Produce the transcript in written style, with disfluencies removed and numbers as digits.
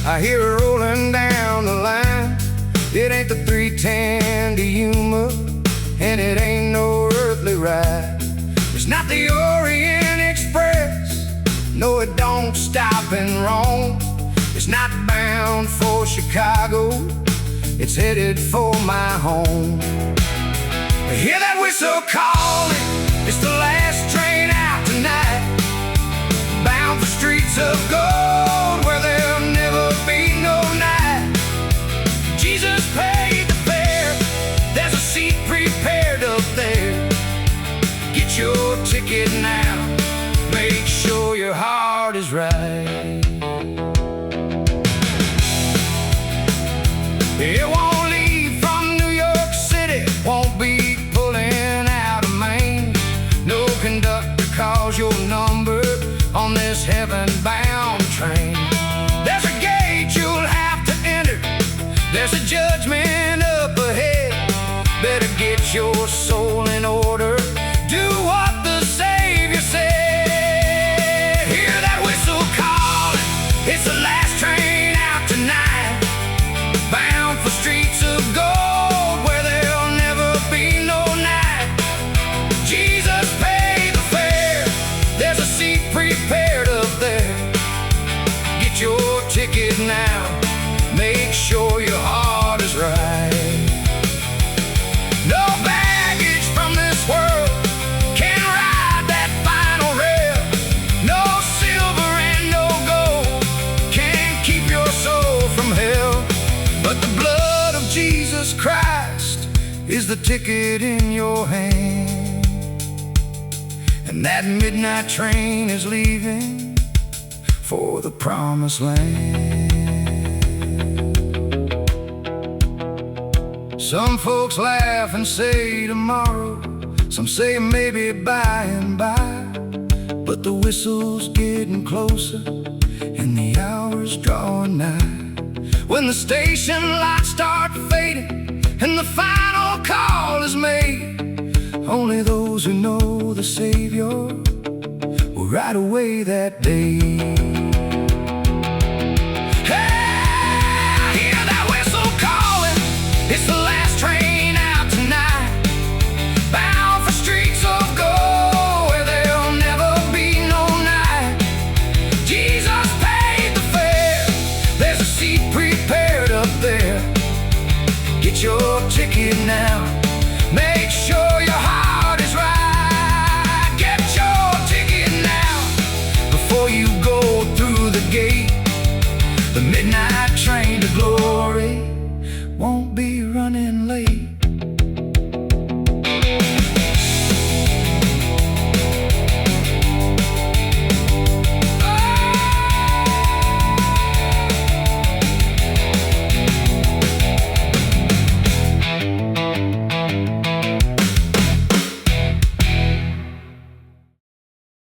I hear it rolling down the line. It ain't the 310 to Yuma, and it ain't no earthly ride. It's not the Orient Express, no, it don't stop in Rome. It's not bound for Chicago, it's headed for my home. I hear that whistle calling, it's the last train out tonight, bound for streets of gold where there'll never be no night. Jesus paid the fare, there's a seat prepared up there. Get your ticket now, make sure your heart is right. It won't leave from New York City, won't be pulling out of Maine. No conductor calls your number on this heaven-bound train. There's a gate you'll have to enter, there's a judgment up ahead. Better get your soul in order, do what the Savior said. Hear that whistle calling, it's the last train out tonight, bound for streets of gold where there'll never be no night. Jesus paid the fare, there's a seat prepared up there. Get your ticket now, make sure your heart is right. No baggage from this world can ride that final rail. No silver and no gold can keep your soul from hell. But the blood of Jesus Christ is the ticket in your hand, and that midnight train is leaving for the promised land. Some folks laugh and say tomorrow, some say maybe by and by. But the whistle's getting closer and the hour's drawing nigh. When the station lights start fading and the final call is made, only those who know the Savior will ride away that day. It's the last train out tonight, bound for streets of gold where there'll never be no night. Jesus paid the fare, there's a seat prepared up there. Get your ticket now,